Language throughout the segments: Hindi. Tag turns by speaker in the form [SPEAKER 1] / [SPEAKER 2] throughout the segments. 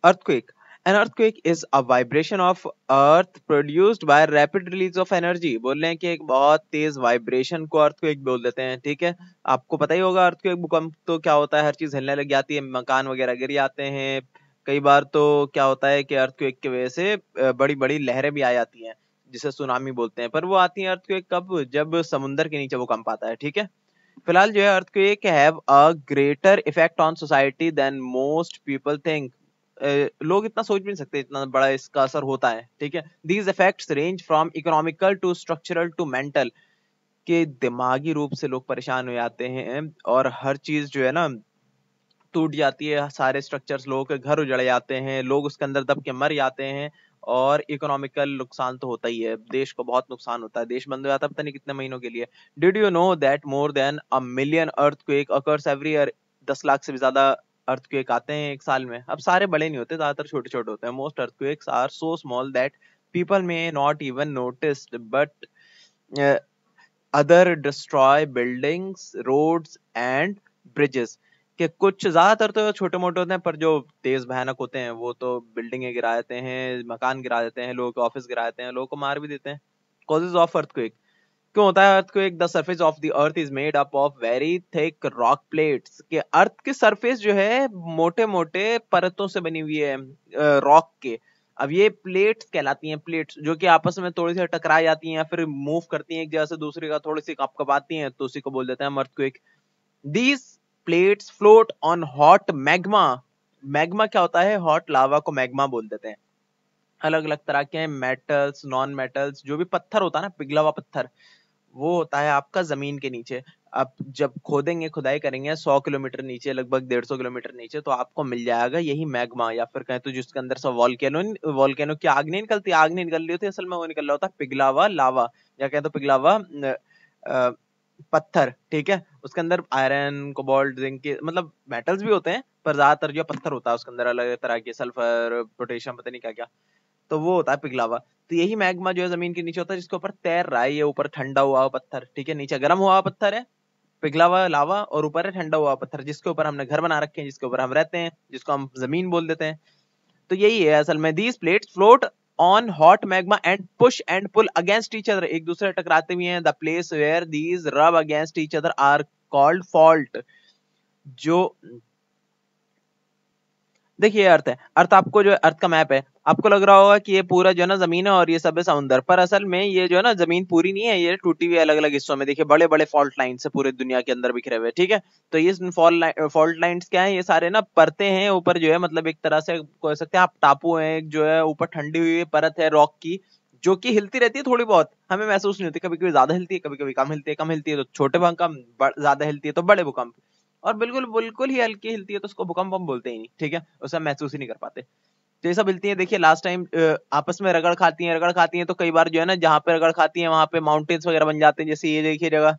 [SPEAKER 1] Earthquake. An earthquake is a vibration of earth produced by rapid release of energy. बोल रहे हैं कि एक बहुत तेज वाइब्रेशन को earthquake बोल देते हैं, ठीक है। आपको पता ही होगा earthquake भूकंप तो क्या होता है, हर चीज हिलने लग जाती है, मकान वगैरह गिर जाते हैं। कई बार तो क्या होता है कि earthquake की वजह से बड़ी बड़ी लहरें भी आ जाती हैं, जिसे सुनामी बोलते हैं। पर वो आती है earthquake कब, जब समुंदर के नीचे भूकंप आता है, ठीक है। फिलहाल जो है earthquake have a greater effect on society than most people think. लोग इतना सोच भी नहीं सकते इतना बड़ा इसका असर होता है, ठीक है। These effects range from economical to structural to mental. कि दिमागी रूप से लोग परेशान हो जाते हैं और हर चीज जो है ना टूट जाती है, सारे स्ट्रक्चर्स, लोगों के घर उजड़ जाते हैं, लोग उसके अंदर दब के मर जाते हैं। और इकोनॉमिकल नुकसान तो होता ही है, देश को बहुत नुकसान होता है, देश बंद हो जाता है पता नहीं कितने महीनों के लिए। Did you know that more than a million earthquake occurs every year? 10 lakh से भी ज्यादा अर्थक्वेक आते हैं एक साल में। अब सारे बड़े नहीं होते, ज्यादातर छोटे छोटे होते हैं। Most earthquakes are so small that people may not even notice, but other destroy buildings, roads and bridges. कि कुछ ज्यादातर तो छोटे मोटे होते हैं, पर जो तेज भयानक होते हैं वो तो बिल्डिंगें गिरा देते हैं, मकान गिरा देते हैं, लोगों के ऑफिस गिरा देते हैं, लोगों को मार भी देते हैं। Causes of earthquake. क्यों होता है earthquake? The surface of the earth is made up of very thick rock plates. के अर्थ की सरफेस जो है मोटे मोटे परतों से बनी हुई है, रॉक के। अब ये प्लेट्स कहलाती हैं, प्लेट्स जो कि आपस में थोड़ी सी टकरा जाती हैं या फिर मूव करती हैं एक जगह से दूसरी का, थोड़ी सी कपकपाती हैं, तो उसी को बोल देते हैं earthquake. These plates float on hot magma. Magma क्या होता है? हॉट लावा को मैग्मा बोल देते हैं। अलग अलग तरह के मेटल्स, नॉन मेटल्स, जो भी पत्थर होता है ना, पिघला हुआ पत्थर, वो होता है आपका जमीन के नीचे। आप जब खोदेंगे, खुदाई करेंगे 100 किलोमीटर नीचे, लगभग 150 किलोमीटर नीचे, तो आपको मिल जाएगा यही मैग्मा, या फिर कहें तो जिसके अंदर से वॉल्केनो, वॉल्केनो की आग नहीं निकलती, आग नहीं निकल रही होती असल में, वो निकल रहा होता है पिघला हुआ लावा, या कहें तो पिघला हुआ पत्थर, ठीक है। उसके अंदर आयरन, कोबाल्ट, जिंक के मतलब मेटल्स भी होते हैं, पर ज्यादातर जो पत्थर होता है उसके अंदर अलग तरह के सल्फर, पोटेशियम, पता नहीं क्या क्या, तो वो होता है पिघला हुआ। तो यही मैग्मा जो है जमीन के नीचे होता है, जिसके ऊपर तैर रहा है, ये ऊपर ठंडा हुआ पत्थर, ठीक है, नीचे गर्म हुआ पत्थर है, पिघला हुआ लावा, और ऊपर है ठंडा हुआ पत्थर, जिसके ऊपर हमने घर बना रखे हैं, जिसके ऊपर हम रहते हैं, जिसको हम जमीन बोल देते हैं। तो यही है असल में। These plates float on hot magma and push and pull against each other. एक दूसरे टकराते हुए हैं। The place where these rub against each other are called fault. जो देखिए अर्थ है, अर्थ आपको जो है, अर्थ का मैप है, आपको लग रहा होगा कि ये पूरा जो है ना जमीन है और ये सब है समुंदर, पर असल में ये जो है ना जमीन पूरी नहीं है, ये टूटी हुई अलग अलग हिस्सों में। देखिए बड़े बड़े फॉल्ट लाइन्स है पूरे दुनिया के अंदर बिखरे हुए, ठीक है। तो ये फॉल्ट लाइन्स क्या है? ये सारे ना परतें हैं ऊपर जो है, मतलब एक तरह से कह सकते हैं आप टापू है, एक जो है ऊपर ठंडी हुई परत है रॉक की, जो कि हिलती रहती है थोड़ी बहुत, हमें महसूस नहीं होती, कभी कभी ज्यादा हिलती है, कभी कभी कम हिलती है, कम हिलती है तो छोटे भूकंप, ज्यादा हिलती है तो बड़े भूकंप, और बिल्कुल बिल्कुल ही हल्की हिलती है तो उसको भूकंप हम बोलते ही नहीं, ठीक है, उसे हम महसूस ही नहीं कर पाते। तो ये सब हिलती है। देखिए लास्ट टाइम आपस में रगड़ खाती हैं, रगड़ खाती हैं, तो कई बार जो है ना जहाँ पे रगड़ खाती हैं वहां पे माउंटेन्स वगैरह बन जाते हैं। जैसे ये देखिए जगह,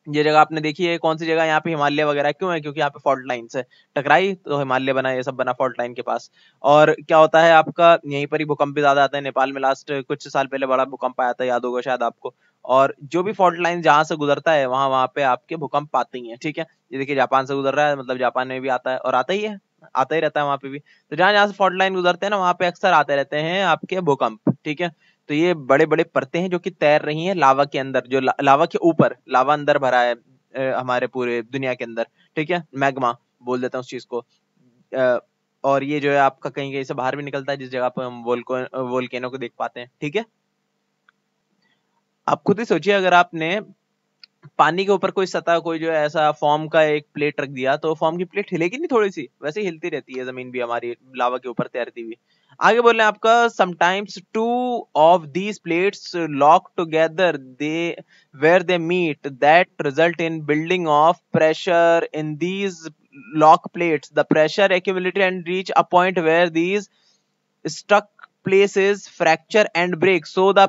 [SPEAKER 1] ये जगह आपने देखी है, कौन सी जगह? यहाँ पे हिमालय वगैरह क्यों है? क्योंकि यहाँ पे फॉल्ट लाइन से टकराई तो हिमालय बना, ये सब बना फॉल्ट लाइन के पास। और क्या होता है आपका, यहीं पर ही भूकंप भी ज्यादा आते हैं। नेपाल में लास्ट कुछ साल पहले बड़ा भूकंप आया था, याद होगा शायद आपको। और जो भी फॉल्ट लाइन जहां से गुजरता है वहां वहां पे आपके भूकंप आते ही हैं, ठीक है। ये देखिए जापान से गुजर रहा है, मतलब जापान में भी आता है, और आता ही है, आता ही रहता है वहां पे भी। तो जहां जहां से फॉल्ट लाइन गुजरते हैं ना, वहां पे अक्सर आते रहते हैं आपके भूकंप, ठीक है। तो ये बड़े बड़े परतें हैं जो कि तैर रही हैं लावा के अंदर, जो लावा के ऊपर, लावा अंदर भरा है हमारे पूरे दुनिया के अंदर, ठीक है। मैग्मा बोल देता हूँ उस चीज को। अ, और ये जो है आपका कहीं कहीं से बाहर भी निकलता है, जिस जगह पर हम वोल्केनो को देख पाते हैं, ठीक है। आप खुद ही सोचिए, अगर आपने पानी के ऊपर कोई सतह, कोई जो है ऐसा फॉर्म का एक प्लेट रख दिया, तो फॉर्म की प्लेट हिलेगी नहीं? थोड़ी सी वैसे ही हिलती रहती है जमीन भी हमारी लावा के ऊपर तैरती हुई। आगे बोल रहे हैं आपका, sometimes two of these plates lock together, they where they meet, that result in building of pressure in these lock plates. The pressure accumulated and reach a point where these stuck places fracture and break, so the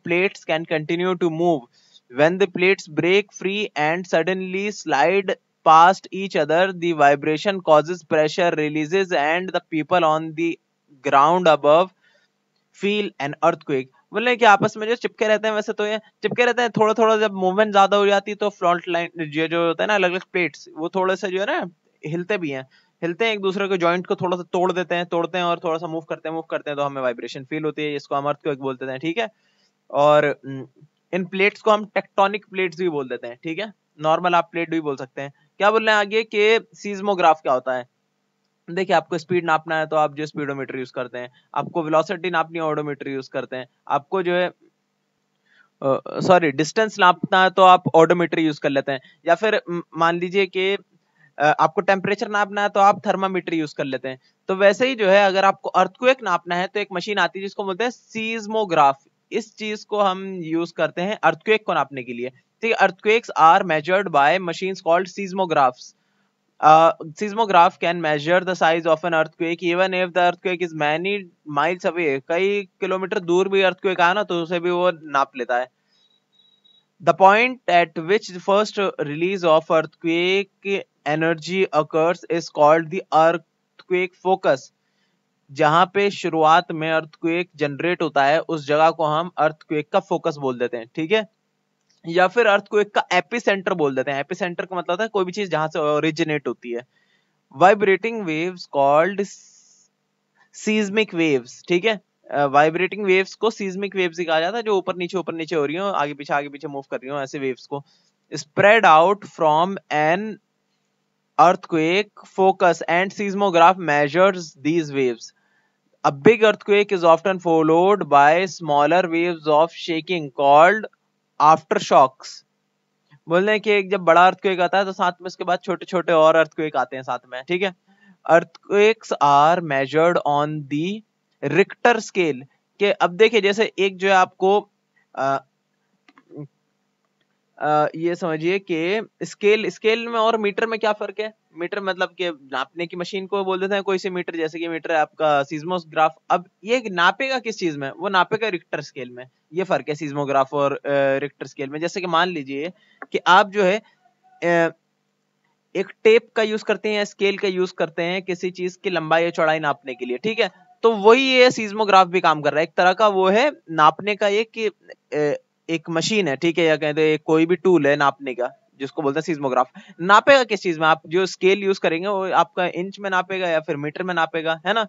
[SPEAKER 1] plates can continue to move. When the plates break free and suddenly slide past each other, the vibration causes pressure releases and the people on the ground above feel an earthquake. बोले कि आपस में जो चिपके रहते हैं, वैसे तो ये चिपके रहते हैं, थोड़ा थोड़ा जब मूवमेंट ज्यादा हो जाती है तो फ्रंट लाइन जो जो होता है ना, अलग अलग प्लेट्स, वो थोड़े से जो है ना हिलते भी हैं, हिलते हैं एक दूसरे के जॉइंट को थोड़ा सा तोड़ते हैं और थोड़ा सा मूव करते हैं तो हमें वाइब्रेशन फील होती है, इसको हम अर्थक्वेक बोलते हैं, ठीक है। और इन प्लेट्स को हम टेक्टोनिक प्लेट्स भी बोल देते हैं, ठीक है। नॉर्मल आप प्लेट भी बोल सकते हैं। क्या बोल रहे हैं आगे कि सीज्मोग्राफ क्या होता है। देखिए, आपको स्पीड नापना है तो आप जो स्पीडोमीटर यूज करते हैं, आपको वेलोसिटी नापनी है ओडोमीटर यूज करते हैं, आपको जो है सॉरी डिस्टेंस नापना है तो आप ओडोमीटर यूज कर लेते हैं, या फिर मान लीजिए कि आपको टेम्परेचर नापना है तो आप थर्मामीटर यूज कर लेते हैं। तो वैसे ही जो है अगर आपको अर्थक्वेक नापना है तो एक मशीन आती है जिसको बोलते हैं सीज्मोग्राफ। इस चीज को हम यूज करते हैं अर्थक्वेक को नापने के लिए, ठीक है। Earthquakes are measured by machines called seismographs. Seismograph can measure the size of an earthquake even if the earthquake is many miles away। कई किलोमीटर दूर भी earthquake आया ना तो उसे भी वो नाप लेता है। The point at which the first release of earthquake energy occurs is called the earthquake focus। जहां पे शुरुआत में earthquake जनरेट होता है उस जगह को हम earthquake का फोकस बोल देते हैं, ठीक है। या फिर अर्थक्वेक का एपिसेंटर बोल देते हैं। एपिसेंटर का मतलब होता है कोई भी चीज जहां से ओरिजिनेट होती है। Vibrating waves called seismic waves, ठीक है। वाइब्रेटिंग वेव्स को सीज्मिक वेव्स ही कहा जाता है, जो ऊपर नीचे हो रही हो, आगे पीछे मूव कर रही हो, ऐसे वेव्स को। Spread out from an earthquake focus and seismograph measures these waves। A big earthquake is often followed by smaller waves of shaking called aftershocks। बोल रहे हैं कि एक जब बड़ा अर्थक्वेक आता है तो साथ में उसके बाद छोटे छोटे और अर्थक्वेक आते हैं साथ में, ठीक है। Earthquakes are measured on the Richter scale. के अब देखिए जैसे एक जो है आपको ये समझिए कि स्केल में और मीटर में क्या फर्क है। मीटर मतलब कि नापने की मशीन को बोल देते हैं कोई से मीटर, जैसे कि मीटर है आपका सीज्मोग्राफ। अब ये नापेगा किस चीज में, वो नापेगा रिक्टर स्केल में। ये फर्क है सीज्मोग्राफ और रिक्टर स्केल में। जैसे कि मान लीजिए कि आप जो है एक टेप का यूज करते हैं या स्केल का यूज करते हैं किसी चीज की लंबाई या चौड़ाई नापने के लिए, ठीक है। तो वही ये सीज्मोग्राफ भी काम कर रहा है, एक तरह का वो है नापने का एक मशीन है, ठीक है, या कहते हैं कोई भी टूल है नापने का जिसको बोलते हैं सीज्मोग्राफ। नापेगा किस चीज में, आप जो स्केल यूज करेंगे वो आपका इंच में नापेगा या फिर मीटर में नापेगा, है ना।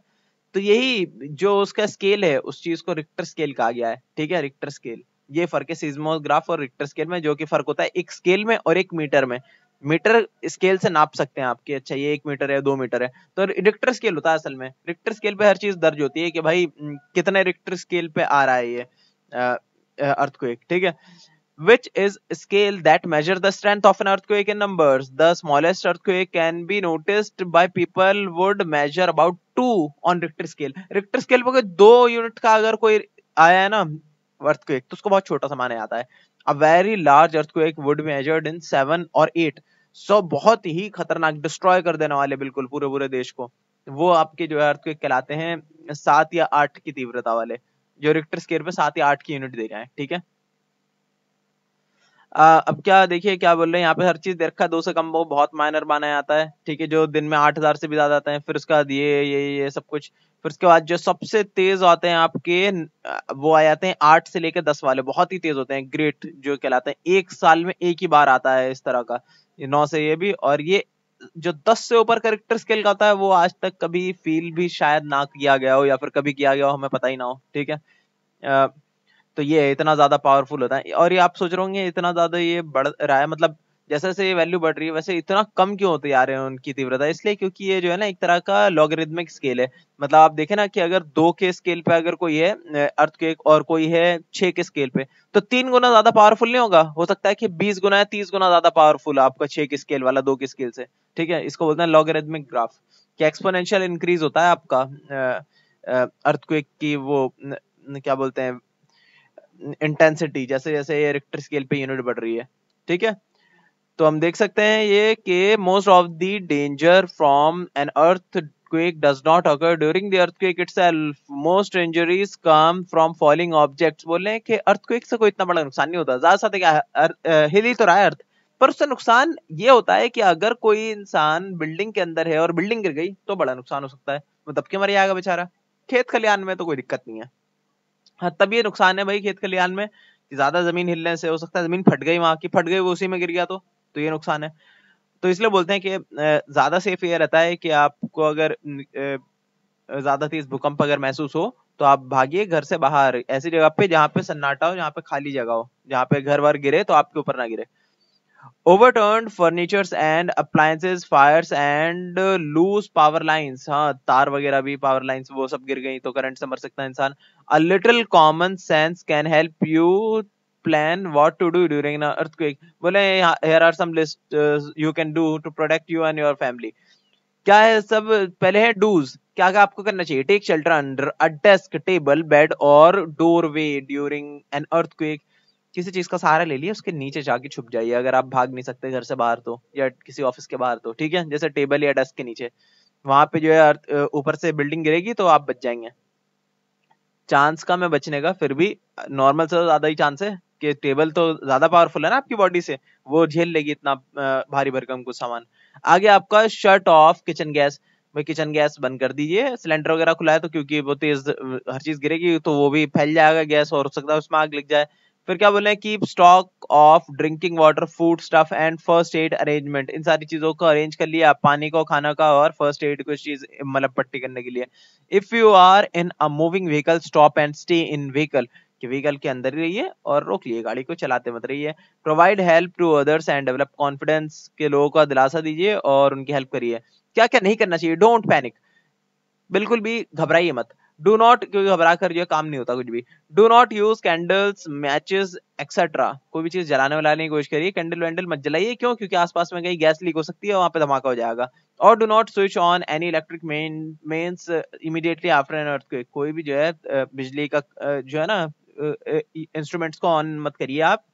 [SPEAKER 1] तो यही जो उसका स्केल है उस चीज को रिक्टर स्केल कहा गया है, ठीक है, रिक्टर स्केल। ये फर्क है सीज्मोग्राफ और रिक्टर स्केल में, जो कि फर्क होता है एक स्केल में और एक मीटर में। मीटर स्केल से नाप सकते हैं आपके, अच्छा ये 1 मीटर है 2 मीटर है, तो रिक्टर स्केल होता है असल में। रिक्टर स्केल पे हर चीज दर्ज होती है कि भाई कितने रिक्टर स्केल पे आ रहा है ये earthquake, ठीक है। Which is scale that measure the strength of an earthquake in numbers। The smallest earthquake can be noticed by people would measure about 2 on Richter scale। Richter scale पर 2 यूनिट का अगर कोई आया है ना earthquake तो उसको बहुत छोटा सा माना जाता है। A very large earthquake would be measured in 7 और 8। सो बहुत ही खतरनाक, डिस्ट्रॉय कर देने वाले बिल्कुल पूरे पूरे देश को, वो आपके जो है earthquake कहलाते हैं 7 या 8 की तीव्रता वाले, जो रिक्टर स्केल पे 7 या 8 की यूनिट दे रहे हैं, ठीक है। अब क्या देखिए क्या बोल रहे हैं यहाँ पे, हर चीज दे रखा है, 2 से कम वो बहुत माइनर माना जाता है, ठीक है, जो दिन में 8,000 से भी ज्यादा आते हैं। फिर उसके बाद ये सब कुछ, फिर उसके बाद जो सबसे तेज आते हैं आपके वो आ जाते हैं 8 से लेकर 10 वाले, बहुत ही तेज होते हैं, ग्रेट जो कहलाते हैं। एक साल में एक ही बार आता है इस तरह का, ये 9 से ये भी, और ये जो 10 से ऊपर का रिक्टर स्केल का होता है वो आज तक कभी फील भी शायद ना किया गया हो, या फिर कभी किया गया हो हमें पता ही ना हो, ठीक है। तो ये इतना ज्यादा पावरफुल होता है। और ये आप सोच रहे होंगे इतना ज्यादा ये बढ़ रहा है, मतलब जैसे जैसे ये वैल्यू बढ़ रही है वैसे इतना कम क्यों होते जा रहे हैं उनकी तीव्रता। इसलिए क्योंकि ये जो है ना एक तरह का लॉगरिदमिक स्केल है। मतलब आप देखें ना कि अगर 2 के स्केल पे अगर कोई है अर्थक्वेक और कोई है 6 के स्केल पे, तो 3 गुना ज्यादा पावरफुल नहीं होगा, हो सकता है कि 20 गुना या 30 गुना ज्यादा पावरफुल आपका 6 के स्केल वाला 2 के स्केल से, ठीक है। इसको बोलते हैं लॉगरिदमिक ग्राफ, कि एक्सपोनेंशियल इंक्रीज होता है आपका अर्थक्वेक की वो क्या बोलते हैं इंटेंसिटी, जैसे जैसे ये रिक्टर स्केल पे यूनिट बढ़ रही है, ठीक है। तो हम देख सकते हैं ये कि most of the danger from an earthquake does not occur during the earthquake itself। most injuries come from falling objects। बोले कि earthquake से कोई इतना बड़ा नुकसान नहीं होता, ज्यादा से ज्यादा क्या है, हिल ही तो रहा है अर्थ, पर उससे नुकसान ये होता है कि अगर कोई इंसान बिल्डिंग के अंदर है और बिल्डिंग गिर गई तो बड़ा नुकसान हो सकता है, वो दबके मर जाएगा बेचारा। खेत खलिहान में तो कोई दिक्कत नहीं है। हाँ तब ये नुकसान है भाई खेत खलिहान में, कि ज्यादा जमीन हिलने से हो सकता है जमीन फट गई, वहां की फट गई, वो उसी में गिर गया तो ये नुकसान है। तो इसलिए बोलते हैं कि ज्यादा सेफ ये रहता है कि आपको अगर ज्यादा तेज भूकंप अगर महसूस हो तो आप भागिए घर से बाहर, ऐसी जगह पे जहाँ पे सन्नाटा हो, जहाँ पे खाली जगह हो, जहाँ पे घर वर गिरे तो आपके ऊपर ना गिरे। Overturned furnitures and appliances, fires and loose power lines, हाँ तार वगैरह भी, पावर लाइंस वो सब गिर गई तो करंट से मर सकता है इंसान। A little common sense can help you plan what to do during an earthquake। बोले here are some list you can do to protect you and your family। क्या है सब? पहले है डूज, क्या क्या आपको करना चाहिए। Take shelter under a desk, table, bed और डोरवे ड्यूरिंग एन अर्थक्वेक। किसी चीज का सहारा ले लिया, उसके नीचे जाके छुप जाइए अगर आप भाग नहीं सकते घर से बाहर तो, या किसी ऑफिस के बाहर तो, ठीक है, जैसे टेबल या डेस्क के नीचे। वहां पे जो है ऊपर से बिल्डिंग गिरेगी तो आप बच जाएंगे। चांस कम है बचने का, फिर भी नॉर्मल से तो ज्यादा ही चांस है कि टेबल तो ज्यादा पावरफुल है ना आपकी बॉडी से, वो झेल लेगी इतना भारी भरकम कुछ सामान। आगे आपका शट ऑफ किचन गैस। भाई किचन गैस बंद कर दीजिए, सिलेंडर वगैरह खुला है तो, क्योंकि वो तेज हर चीज गिरेगी तो वो भी फैल जाएगा गैस, और हो सकता है उसमें आग लग जाए। फिर क्या बोले, keep stock of drinking water, food stuff and first aid arrangement. इन सारी चीजों को अरेंज कर लिया, पानी को, खाना का, और फर्स्ट एड कुछ चीज मतलब पट्टी करने के लिए। If you are in a moving vehicle stop and stay in vehicle, कि व्हीकल के अंदर ही रहिए और रोक लिए, गाड़ी को चलाते मत रहिए। Provide help to others and develop confidence, के लोगों का दिलासा दीजिए और उनकी हेल्प करिए। क्या क्या नहीं करना चाहिए? डोंट पैनिक, बिल्कुल भी घबराइए मत। डू नॉट, क्योंकि घबरा कर जो काम नहीं होता कुछ भी। Do not use candles, matches etcetera, कोई भी चीज जलाने वालाने की कोशिश करिए, कैंडल वैंडल मत जलाइए। क्यों? क्योंकि आसपास में कहीं गैस लीक हो सकती है, वहां पे धमाका हो जाएगा। और do not switch on any electric mains immediately after an earthquake, कोई भी जो है बिजली का जो है ना इंस्ट्रूमेंट्स को ऑन मत करिए आप,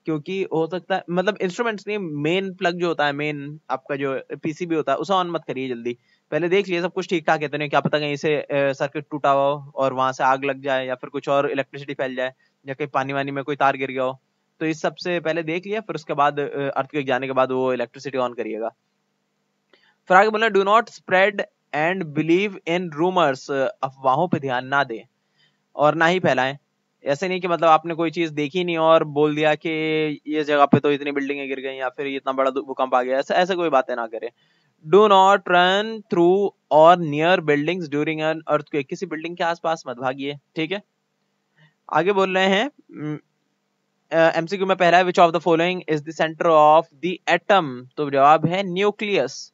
[SPEAKER 1] क्योंकि हो सकता है, मतलब इंस्ट्रूमेंट्स नहीं, मेन प्लग जो होता है, मेन आपका जो पीसीबी होता है, उसे ऑन मत करिए जल्दी। पहले देख लिए सब कुछ ठीक ठाक है तो नहीं, क्या पता कहीं से सर्किट टूटा हुआ हो और वहां से आग लग जाए, या फिर कुछ और इलेक्ट्रिसिटी फैल जाए, या कहीं पानी वानी में कोई तार गिर गया हो। तो इस सबसे पहले देख लिया, फिर उसके बाद अर्थक्वेक जाने के बाद वो इलेक्ट्रिसिटी ऑन करिएगा। फिर आगे बोला, do not spread and believe in rumours, अफवाहों पे ध्यान ना दें और ना ही फैलाएं। ऐसे नहीं कि मतलब आपने कोई चीज देखी नहीं और बोल दिया कि ये जगह पे तो इतनी बिल्डिंगें गिर गई या फिर इतना बड़ा भूकंप आ गया, ऐसे ऐसे कोई बातें ना करें। डू नॉट रन थ्रू और near buildings during an earthquake, किसी बिल्डिंग के आसपास मत भागिए, ठीक है। आगे बोल रहे हैं एमसीक्यू में पहला है, which of the following is the centre of the atom, तो जवाब है न्यूक्लियस।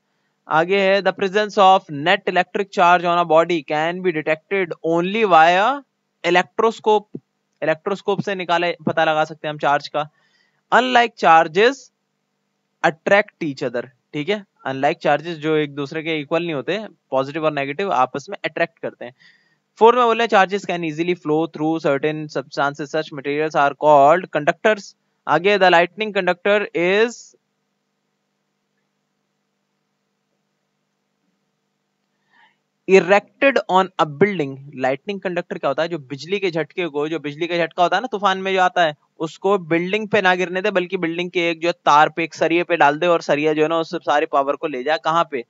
[SPEAKER 1] आगे है, the presence of net electric charge on a body can be detected only via electroscope, electroscope से निकाले पता लगा सकते हैं हम चार्ज का। Unlike charges attract each other, ठीक है, अनलाइक चार्जेस जो एक दूसरे के इक्वल नहीं होते, पॉजिटिव और नेगेटिव आपस में अट्रैक्ट करते हैं। फोर्थ में बोले, charges can easily flow through certain substances, such materials are called conductors. आगे, the lightning conductor is erected on a building. Lightning conductor क्या होता है? जो बिजली के झटके को, जो बिजली का झटका होता है ना तूफान में जो आता है, उसको बिल्डिंग पे ना गिरने दे, बल्कि बिल्डिंग के एक जो तार पे, एक सरिये पे डाल दे, और सरिया जो है ना उस सारे पावर को ले जाए कहाँ पे,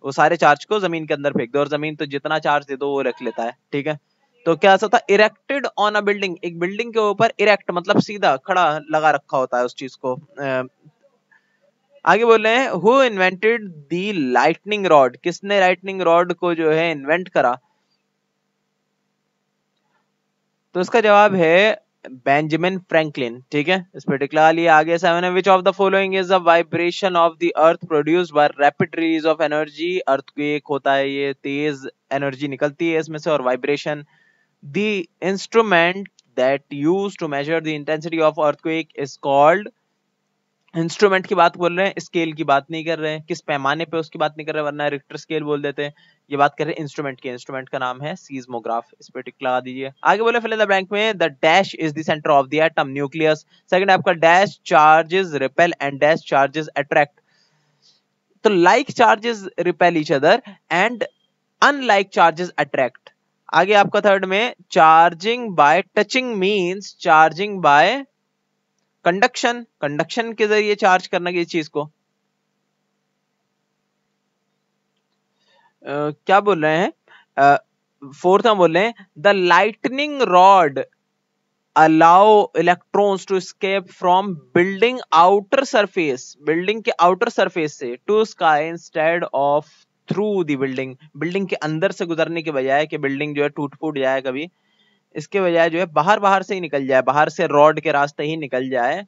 [SPEAKER 1] वो सारे चार्ज को जमीन के अंदर फेंक दे, और जमीन तो जितना चार्ज दे दो वो रख लेता है, ठीक है। तो क्या होता है? इरेक्टेड ऑन अ बिल्डिंग, एक बिल्डिंग के ऊपर इरेक्ट मतलब सीधा खड़ा लगा रखा होता है उस चीज को। आगे बोल रहे हैं, who invented the lightning rod, किसने लाइटनिंग रॉड को जो है इन्वेंट करा? तो इसका जवाब है बेंजामिन फ्रैंकलिन, ठीक है, इस पे टिक लगा लिया। आगे 7 है, which of the following is the vibration of the earth produced by rapid release of energy. Earthquake होता है, ये तेज एनर्जी निकलती है इसमें से, और vibration. The instrument that used to measure the intensity of earthquake is called, instrument की बात बोल रहे हैं, स्केल की बात नहीं कर रहे हैं, किस पैमाने पे उसकी बात नहीं कर रहे हैं, वरना रिक्टर स्केल बोल देते हैं। ये बात कर रहे हैं इंस्ट्रूमेंट की, इंस्ट्रूमेंट का नाम है सीस्मोग्राफ, इस पे टिक लगा दीजिए। आगे बोले, फिल इन द ब्लैंक में, the dash is the centre of the atom nucleus. Second आपका, dash charges repel and dash charges attract. तो like charges repel each other and unlike charges attract. आगे आपका थर्ड में, charging by touching means charging by conduction, conduction के जरिए चार्ज करना किसी चीज को। क्या बोल रहे हैं? फोर्थ में बोल रहे हैं, the lightning rod allow electrons to escape from building outer surface, building के आउटर सरफेस से to sky instead of through the building, building के अंदर से गुजरने के बजाय कि बिल्डिंग जो है टूट फूट जाए कभी, इसके बजाय जो है बाहर से ही निकल जाए, बाहर से रॉड के रास्ते ही निकल जाए।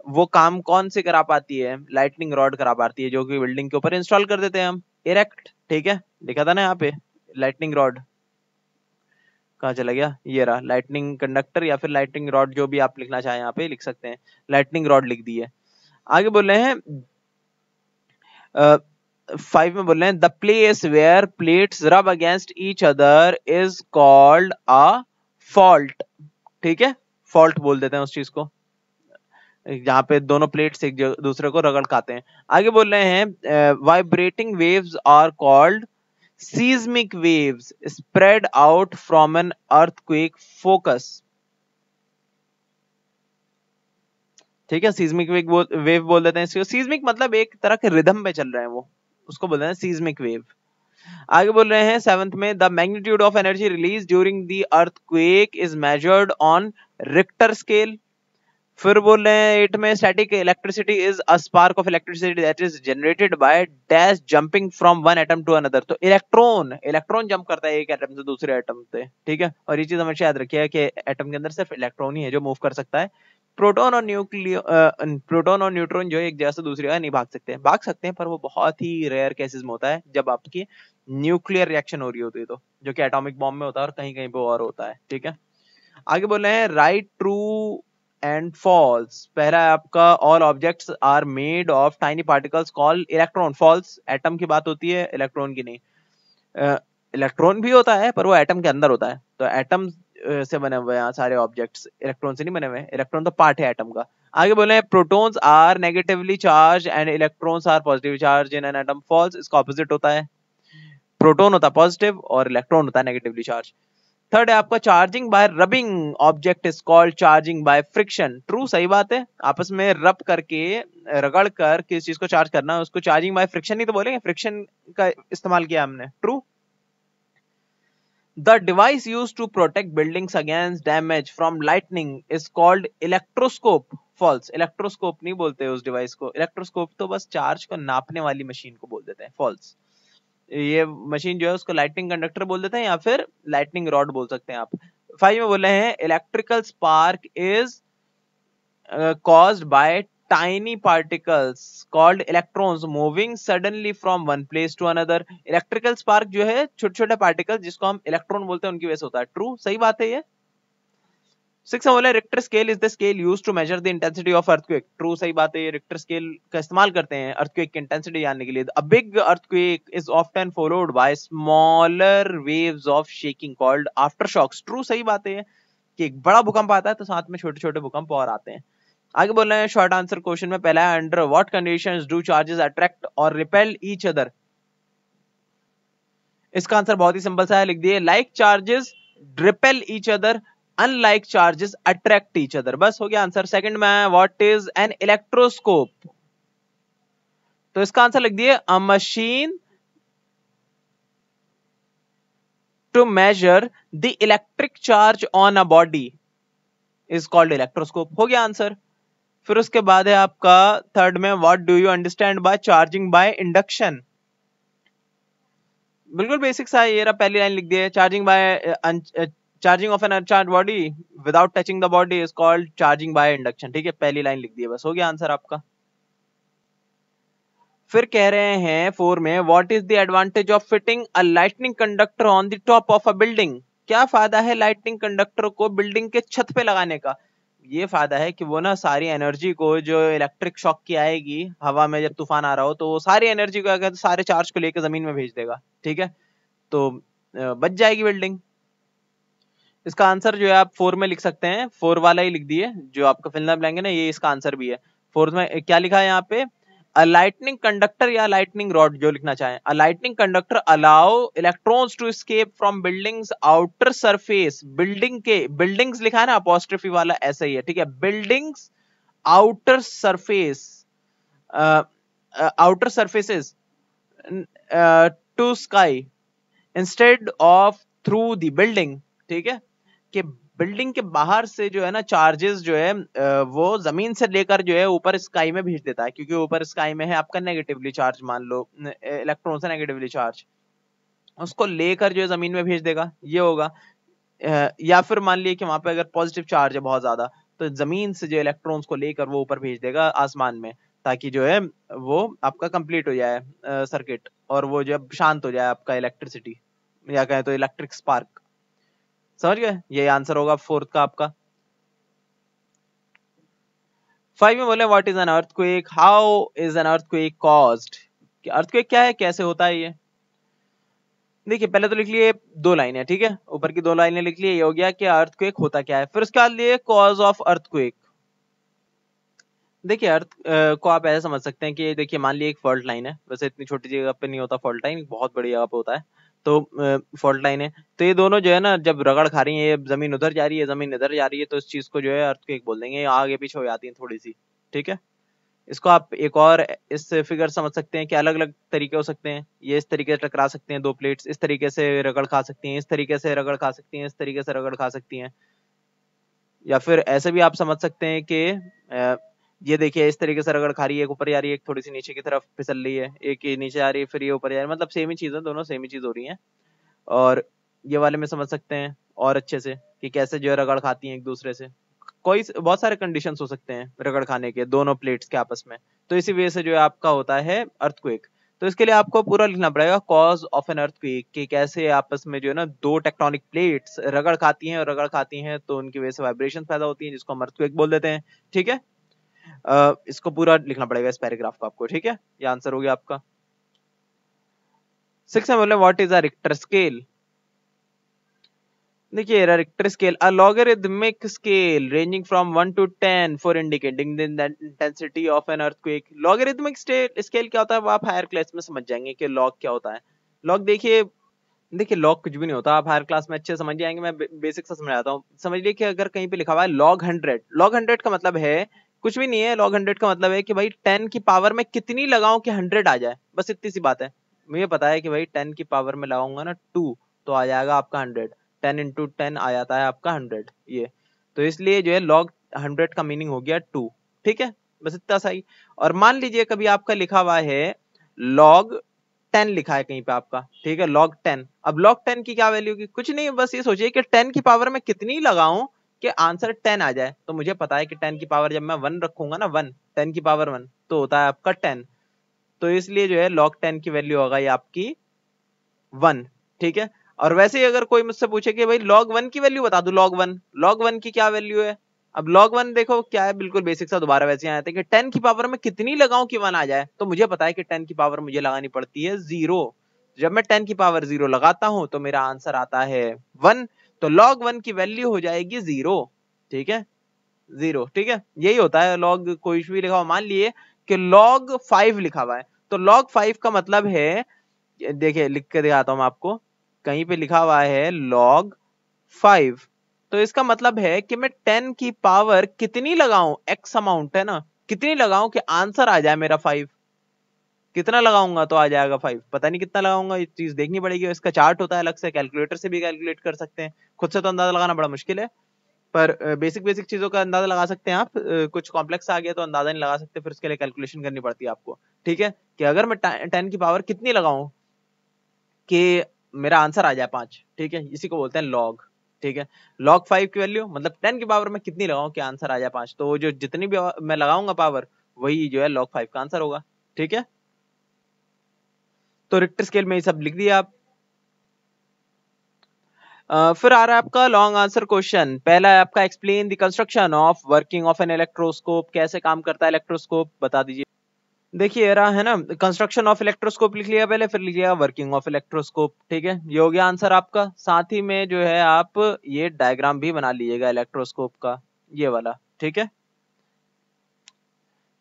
[SPEAKER 1] वो काम कौन सी करा पाती है? लाइटनिंग रॉड करा पाती है, जो कि बिल्डिंग के ऊपर इंस्टॉल कर देते हैं हम, इरेक्ट। ठीक है, लिखा था ना यहाँ पे लाइटनिंग रॉड, कहाँ चला गया? ये रहा, लाइटनिंग कंडक्टर या फिर लाइटनिंग रॉड, जो भी आप लिखना चाहें यहाँ पे लिख सकते हैं, लाइटनिंग रॉड लिख दी है। आगे बोल रहे हैं 5 में बोल रहे हैं द प्लेस वेयर प्लेट्स रब against each other is called a fault. ठीक है, फॉल्ट बोल देते हैं उस चीज को जहां पे दोनों प्लेट्स एक दूसरे को रगड़ खाते हैं। आगे बोल रहे हैं vibrating waves are called seismic waves spread out from an earthquake focus। ठीक है, सीज्मिक वेव बोल देते हैं इसको। सीज्मिक मतलब एक तरह के रिदम पे चल रहे हैं वो, उसको बोलते हैं सीज्मिक वेव। आगे बोल रहे हैं 7th में the magnitude of energy release during the earthquake is measured on Richter scale. फिर बोल रहे हैं 8 में static electricity is a spark of electricity that is generated by dash jumping from one atom to another. तो इलेक्ट्रॉन जंप करता है एक एटम से दूसरे एटम पे। ठीक है, और ये चीज हमेशा याद रखिए कि एटम के अंदर सिर्फ इलेक्ट्रॉन ही है जो मूव कर सकता है। प्रोटॉन और न्यूट्रॉन जो है एक जगह से दूसरी जगह नहीं भाग सकते हैं पर वो बहुत ही रेयर केसेस में होता है, जब आपकी न्यूक्लियर रिएक्शन हो रही होती है, तो जो कि एटॉमिक बॉम्ब में होता है और कहीं कहीं पे और होता है। ठीक है, आगे बोल रहे हैं राइट ट्रू एंड फॉल्स। पहला है आपका all objects are made of tiny particles called electron. False, atom की बात होती है, इलेक्ट्रॉन की नहीं। इलेक्ट्रॉन भी होता है पर वो एटम के अंदर होता है, तो एटम से बने हुए हैं सारे ऑब्जेक्ट्स, इलेक्ट्रॉन से नहीं बने हुए। इलेक्ट्रॉन तो पार्ट है एटम का। आगे बोले हैं protons are negatively charge and electrons are positively charge in an atom. False, इसका ऑपोजिट होता है, प्रोटॉन होता है पॉजिटिव और इलेक्ट्रॉन होता है नेगेटिवली चार्ज। थर्ड है आपका charging by rubbing object is called charging by friction. True, सही बात है, आपस में रब करके, रगड़ कर किस चीज को चार्ज करना है उसको चार्जिंग बाय फ्रिक्शन ही तो बोलेंगे, फ्रिक्शन का इस्तेमाल किया हमने। True. The device used to protect buildings against damage from lightning is called electroscope। False, electroscope नहीं बोलते उस डिवाइस को, इलेक्ट्रोस्कोप तो बस चार्ज को नापने वाली मशीन को बोल देते हैं। False, ये मशीन जो है उसको लाइटनिंग कंडक्टर बोल देते हैं या फिर लाइटनिंग रॉड बोल सकते हैं आप। 5 में बोले हैं electrical spark is caused by tiny particles called electrons moving suddenly from one place to another। Electrical spark जो है छोटे छोटे पार्टिकल जिसको हम इलेक्ट्रॉन बोलते हैं उनकी वजह से होता है। ट्रू, सही बात है ये। 6 में बोला Richter scale is the scale used to measure the intensity of earthquake. True, सही बात है, ये रिक्टर स्केल का इस्तेमाल करते हैं अर्थक्वेक की इंटेंसिटी जानने के लिए। A big earthquake is often followed by smaller waves of shaking called aftershocks. True, सही बात है कि एक बड़ा भूकंप आता है तो साथ में छोटे छोटे भूकंप और आते हैं। आगे बोल रहे हैं शॉर्ट आंसर क्वेश्चन में पहला है under what conditions do charges attract और रिपेल ईच अदर। इसका आंसर बहुत ही सिंपल सा है, लिख दिए like charges repel each other, unlike charges attract each other. बस हो गया आंसर। सेकंड में व्हाट इज एन इलेक्ट्रोस्कोप, तो इसका आंसर लिख दिए a machine to measure the electric charge on a body is called electroscope. हो गया आंसर। फिर उसके बाद है आपका थर्ड में what do you understand by charging by induction. बिल्कुल बेसिक सा है, ये रहा, पहली लाइन लिख दी है, charging of an uncharged body without touching the body is called charging by induction. ठीक है, पहली लाइन लिख दी है, बस हो गया आंसर आपका। फिर कह रहे हैं 4 में what is the advantage of fitting a lightning conductor on the top of a building. क्या फायदा है लाइटनिंग कंडक्टर को बिल्डिंग के छत पे लगाने का? ये फायदा है कि वो ना सारी एनर्जी को, जो इलेक्ट्रिक शॉक की आएगी हवा में जब तूफान आ रहा हो, तो वो सारी एनर्जी को अगर सारे चार्ज को लेकर जमीन में भेज देगा। ठीक है, तो बच जाएगी बिल्डिंग। इसका आंसर जो है आप 4 में लिख सकते हैं, 4 वाला ही लिख दिए, जो आपका फिल इन द ब्लैंक है ना, ये इसका आंसर भी है। 4 में क्या लिखा है यहाँ पे, अ लाइटनिंग कंडक्टर या लाइटनिंग रॉड, जो लिखना चाहें। A lightning conductor allow electrons to escape from buildings outer surface. Building के, बिल्डिंग्स लिखा है ना अपोस्ट्रोफी वाला, ऐसा ही है। ठीक है, buildings outer surface, outer surfaces to sky instead of through the building. ठीक है, कि बिल्डिंग के बाहर से जो है ना चार्जेस जो है वो जमीन से लेकर जो है ऊपर स्काई में भेज देता है, क्योंकि ऊपर स्काई में है आपका नेगेटिवली चार्ज, मान लो इलेक्ट्रॉन से नेगेटिवली चार्ज, उसको लेकर जो है जमीन में भेज देगा, ये होगा। या फिर मान लिए कि वहां पे अगर पॉजिटिव चार्ज है बहुत ज्यादा, तो जमीन से जो इलेक्ट्रॉन्स को लेकर वो ऊपर भेज देगा आसमान में, ताकि जो है वो आपका कंप्लीट हो जाए सर्किट, और वो जो शांत हो जाए आपका इलेक्ट्रिसिटी, या कहें तो इलेक्ट्रिक स्पार्क। समझ गए? ये आंसर होगा फोर्थ का आपका। 5 में बोले what is an earthquake, how is an earthquake caused, earthquake क्या है, कैसे होता है ये। देखिए पहले तो लिख लिए 2 लाइनें, ठीक है, ऊपर की 2 लाइनें लिख लिए, ये हो गया कि अर्थक्वेक होता क्या है। फिर उसके बाद लिए कॉज ऑफ अर्थक्वेक। देखिए अर्थ को आप ऐसे समझ सकते हैं कि देखिए मान लीजिए एक फॉल्ट लाइन है, वैसे इतनी छोटी जगह पे नहीं होता फॉल्ट लाइन, बहुत बड़ी जगह पे होता है, तो फॉल्ट लाइन है, तो ये दोनों जो है ना जब रगड़ खा रही है, ये जमीन उधर जा रही है, जमीन इधर जा रही है, तो इस चीज को जो है अर्थक्वेक बोल देंगे, आगे पीछे हो जाती है थोड़ी सी, ठीक है। इसको आप एक और इस फिगर समझ सकते हैं कि अलग अलग तरीके हो सकते हैं, ये इस तरीके से टकरा सकते हैं दो प्लेट्स, इस तरीके से रगड़ खा सकती हैं, इस तरीके से रगड़ खा सकती हैं, इस तरीके से रगड़ खा सकती हैं, या फिर ऐसे भी आप समझ सकते हैं कि ये देखिए इस तरीके से रगड़ खा रही है, एक ऊपर जा रही है, एक थोड़ी सी नीचे की तरफ फिसल रही है, एक ये नीचे आ रही है, फिर ये ऊपर जा रही है, मतलब सेम ही चीज है, दोनों सेम ही चीज हो रही है। और ये वाले में समझ सकते हैं और अच्छे से कि कैसे जो है रगड़ खाती हैं एक दूसरे से, कोई बहुत सारे कंडीशंस हो सकते हैं रगड़ खाने के दोनों प्लेट्स के आपस में, तो इसी वजह से जो है आपका होता है अर्थक्वेक। तो इसके लिए आपको पूरा लिखना पड़ेगा कॉज ऑफ एन अर्थक्वेक, कि कैसे आपस में जो है ना दो टेक्टोनिक प्लेट्स रगड़ खाती हैं, और रगड़ खाती हैं तो उनकी वजह से वाइब्रेशन पैदा होती हैं, जिसको हम अर्थक्वेक बोल देते हैं, ठीक है। इसको पूरा लिखना पड़ेगा इस पैराग्राफ को आपको, ठीक है, ये आंसर हो गया आपका। 6 में बोले what is a Richter scale. देखिए Richter scale, a logarithmic scale ranging from 1 to 10 for indicating the intensity of an earthquake. Logarithmic scale क्या होता है वो आप हायर क्लास में समझ जाएंगे कि लॉग क्या होता है। लॉग देखिए, देखिए लॉग कुछ भी नहीं होता, आप हायर क्लास में अच्छे समझ जाएंगे, मैं बेसिक से समझाता हूँ। समझ लीजिए कि अगर कहीं पे लिखा हुआ है लॉग 100, लॉग 100 का मतलब है कुछ भी नहीं है, लॉग 100 का मतलब है कि भाई 10 की पावर में कितनी लगाऊं कि 100 आ जाए, बस इतनी सी बात है। मुझे पता है कि भाई 10 की पावर में लगाऊंगा ना 2, तो आ जाएगा आपका 100, 10 इंटू 10 आ जाता है आपका 100, ये तो इसलिए जो है लॉग 100 का मीनिंग हो गया 2, ठीक है, बस इतना सा ही। और मान लीजिए कभी आपका लिखा हुआ है लॉग 10 लिखा है कहीं पे आपका, ठीक है, log 10, अब log 10 की क्या वैल्यू की, कुछ नहीं, बस ये सोचिए कि 10 की पावर में कितनी लगाऊं कि आंसर 10 आ जाए। तो मुझे पता है कि 10 की पावर जब मैं 1 रखूंगा ना, 1, 10 की पावर 1 तो होता है आपका 10, तो इसलिए जो है log 10 की वैल्यू होगा ये आपकी 1, ठीक है। और वैसे ही अगर कोई मुझसे पूछे कि भाई log 1 की वैल्यू बता दू, log 1 की क्या वैल्यू है, अब log 1 देखो क्या है, बिल्कुल बेसिक सा, दोबारा वैसे आते हैं कि 10 की पावर में कितनी लगाऊं कि 1 आ जाए, तो मुझे पता है कि 10 की पावर मुझे लगानी पड़ती है 0, जब मैं 10 की पावर 0 लगाता हूं तो मेरा आंसर आता है 1, तो log 1 की वैल्यू हो जाएगी 0, ठीक है, 0, ठीक है। यही होता है log, कोई भी लिखा हुआ, मान लिए कि log 5 लिखा हुआ है, तो log 5 का मतलब है, देखिए लिख के दिखाता हूं मैं आपको, कहीं पे लिखा हुआ है log 5, तो इसका मतलब है कि मैं 10 की पावर कितनी लगाऊं, x अमाउंट है ना, कितनी लगाऊं कि आंसर आ जाए मेरा 5, कितना लगाऊंगा तो आ जाएगा 5, पता नहीं कितना लगाऊंगा, ये चीज देखनी पड़ेगी, इसका चार्ट होता है अलग से, कैलकुलेटर से भी कैलकुलेट कर सकते हैं, खुद से तो अंदाजा लगाना बड़ा मुश्किल है, पर बेसिक बेसिक चीजों का अंदाजा लगा सकते हैं आप, कुछ कॉम्प्लेक्स आ गया तो अंदाजा नहीं लगा सकते, फिर उसके लिए कैलकुलेशन करनी पड़ती है आपको, ठीक है, कि अगर मैं 10 की पावर कितनी लगाऊं कि मेरा आंसर आ जाए 5, ठीक है, इसी को बोलते हैं लॉग, ठीक है। log 5 की वैल्यू मतलब 10 की पावर में कितनी लगाऊं कि आंसर आ जाए 5, तो वो जो जितनी भी मैं लगाऊंगा पावर, वही जो है log 5 का आंसर होगा, ठीक है। तो रिक्टर स्केल में ये सब लिख दिया आप। फिर आ रहा है आपका लॉन्ग आंसर क्वेश्चन, पहला है आपका explain the construction of working of an electroscope, कैसे काम करता है इलेक्ट्रोस्कोप बता दीजिए। देखिए रहा है ना, कंस्ट्रक्शन ऑफ इलेक्ट्रोस्कोप लिख लिया पहले, फिर लिख लिया वर्किंग ऑफ इलेक्ट्रोस्कोप, ठीक है, ये हो गया आंसर आपका। साथ ही में जो है आप ये डायग्राम भी बना लीजिएगा इलेक्ट्रोस्कोप का, ये वाला, ठीक है,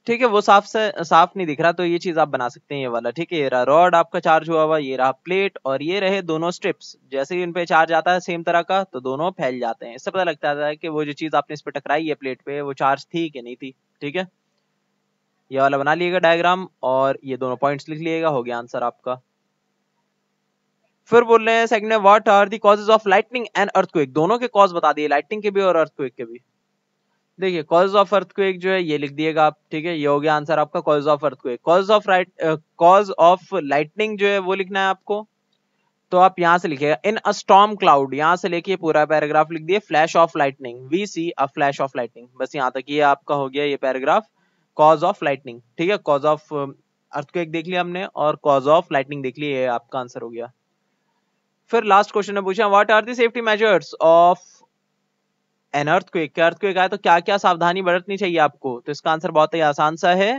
[SPEAKER 1] ठीक है, वो साफ से साफ नहीं दिख रहा तो ये चीज आप बना सकते हैं, ये वाला, ठीक है। ये रहा रॉड आपका चार्ज हुआ हुआ, ये रहा प्लेट, और ये रहे दोनों स्ट्रिप्स, जैसे ही इन पे चार्ज आता है सेम तरह का तो दोनों फैल जाते हैं, इससे पता लगता है कि वो जो चीज आपने इस पे टकराई है प्लेट पे, वो चार्ज थी कि नहीं थी, ठीक है। ये वाला बना लिएगा डायग्राम, और ये दोनों पॉइंट्स लिख लिएगा, हो गया आंसर आपका। फिर बोल रहे हैं सेकंड में what are the causes of lightning and earthquake, दोनों के कॉज बता दिए, लाइटनिंग के भी और अर्थक्वेक के भी। देखिए कॉज ऑफ अर्थक्वेक जो है ये लिख दिएगा आप, ठीक है, ये हो गया आंसर आपका cause of earthquake. Cause of lightning जो है वो लिखना है आपको, तो आप यहां से लिखिएगा इन अ स्टॉर्म क्लाउड, यहां से लेके पूरा पैराग्राफ लिख दिए, flash of lightning, we see a flash of lightning, बस यहां तक ये आपका हो गया ये पैराग्राफ, कॉज ऑफ लाइटनिंग, ठीक है। कॉज ऑफ अर्थक्वेक देख लिया हमने और कॉज ऑफ लाइटनिंग देख लिया, ये आपका आंसर हो गया। फिर लास्ट क्वेश्चन में पूछा what are the safety measures of an earthquake, क्या अर्थक्वेक आए तो क्या क्या सावधानी बरतनी चाहिए आपको, तो इसका आंसर बहुत ही आसान सा है,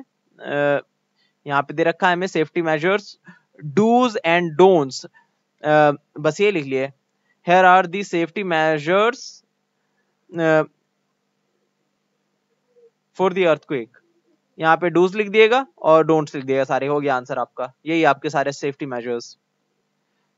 [SPEAKER 1] यहाँ पे दे रखा है हमें safety measures, dos and don'ts, बस ये लिख लिए, here are the safety measures for the earthquake, यहाँ पे डूज लिख दिएगा और डोंट्स लिख दिएगा, सारे हो गया आंसर आपका, यही आपके सारे सेफ्टी मेजर्स,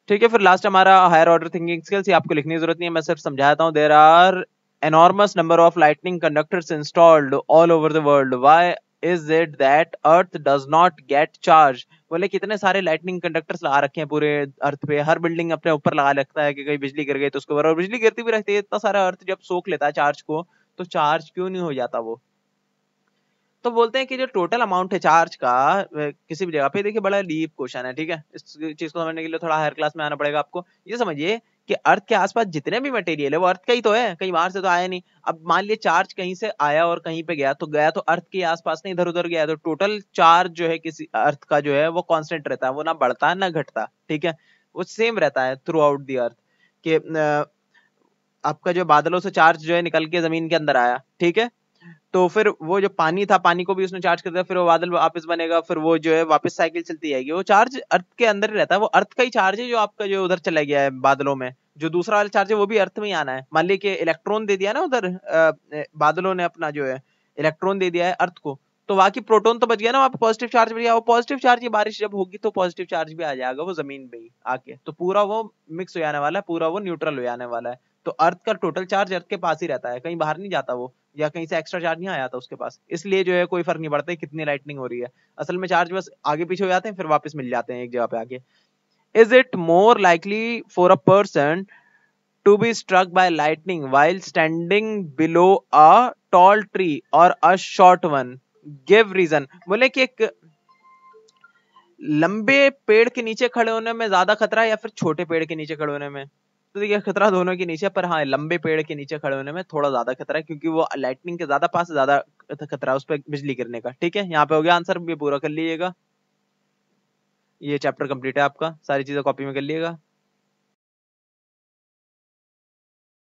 [SPEAKER 1] ठीक है। फिर लास्ट हमारा हायर ऑर्डर थिंकिंग स्किल्स, ये आपको लिखने की जरूरत नहीं है, मैं सिर्फ समझाता हूँ। There are enormous number of lightning conductors installed all over the world, why is it that earth does not get charged, बोले कितने सारे लाइटनिंग कंडक्टर्स लगा रखे हैं पूरे अर्थ पे, हर बिल्डिंग अपने ऊपर लगा रखता है कि कहीं बिजली गिर गई तो उसके ऊपर, और बिजली गिरती भी रहती है, इतना सारा अर्थ जब सोख लेता है चार्ज को, तो चार्ज क्यों नहीं हो जाता वो। तो बोलते हैं कि जो टोटल अमाउंट है चार्ज का किसी भी जगह पे, देखिए बड़ा डीप क्वेश्चन है, ठीक है, इस चीज को समझने के लिए थोड़ा हायर क्लास में आना पड़ेगा आपको। ये समझिए कि अर्थ के आसपास जितने भी मटेरियल है वो अर्थ का ही तो है, कहीं बाहर से तो आया नहीं। अब मान लिया चार्ज कहीं से आया और कहीं पे गया, तो गया तो अर्थ के आसपास नहीं, इधर उधर गया, तो टोटल चार्ज जो है किसी अर्थ का जो है वो कांस्टेंट रहता है, वो ना बढ़ता है ना घटता, ठीक है, वो सेम रहता है थ्रू आउट दी अर्थ के। आपका जो बादलों से चार्ज जो है निकल के जमीन के अंदर आया, ठीक है, तो फिर वो जो पानी था, पानी को भी उसने चार्ज कर दिया, फिर वो बादल वापस बनेगा, फिर वो जो है वापस साइकिल चलती जाएगी, वो चार्ज अर्थ के अंदर ही रहता है, वो अर्थ का ही चार्ज है जो आपका जो उधर चला गया है बादलों में, जो दूसरा वाला चार्ज है वो भी अर्थ में ही आना है। मान लीजिए कि इलेक्ट्रॉन दे दिया ना उधर बादलों ने, अपना जो है इलेक्ट्रॉन दे दिया है अर्थ को, तो वहां की प्रोटोन तो बच गया ना, वहां पे पॉजिटिव चार्ज बच गया, वो पॉजिटिव चार्ज की बारिश जब होगी तो पॉजिटिव चार्ज भी आ जाएगा वो जमीन पे ही आके, तो पूरा वो मिक्स हो जाने वाला है, पूरा वो न्यूट्रल हो जाने वाला है। तो अर्थ का टोटल चार्ज अर्थ के पास ही रहता है, कहीं बाहर नहीं जाता वो, या कहीं से एक्स्ट्रा चार्ज नहीं आया था उसके पास, इसलिए जो है कोई फर्क नहीं पड़ता कितनी लाइटनिंग हो रही है, असल में चार्ज बस आगे पीछे हो जाते हैं फिर वापस मिल जाते हैं एक जगह पे आके। Is it more likely for a person to be struck by lightning while standing below a tall tree और a short one, give reason, बोले कि एक लंबे पेड़ के नीचे खड़े होने में ज्यादा खतरा है या फिर छोटे पेड़ के नीचे खड़े होने में, तो देखिए खतरा दोनों के नीचे, पर हाँ लंबे पेड़ के नीचे खड़े होने में थोड़ा ज्यादा खतरा है, क्योंकि वो लाइटनिंग के ज्यादा पास ज्यादा खतरा है उस पर बिजली गिरने का, ठीक है। यहाँ पे हो गया आंसर, ये पूरा कर लीजिएगा, ये चैप्टर कंप्लीट है आपका, सारी चीजें कॉपी में कर लीजिएगा।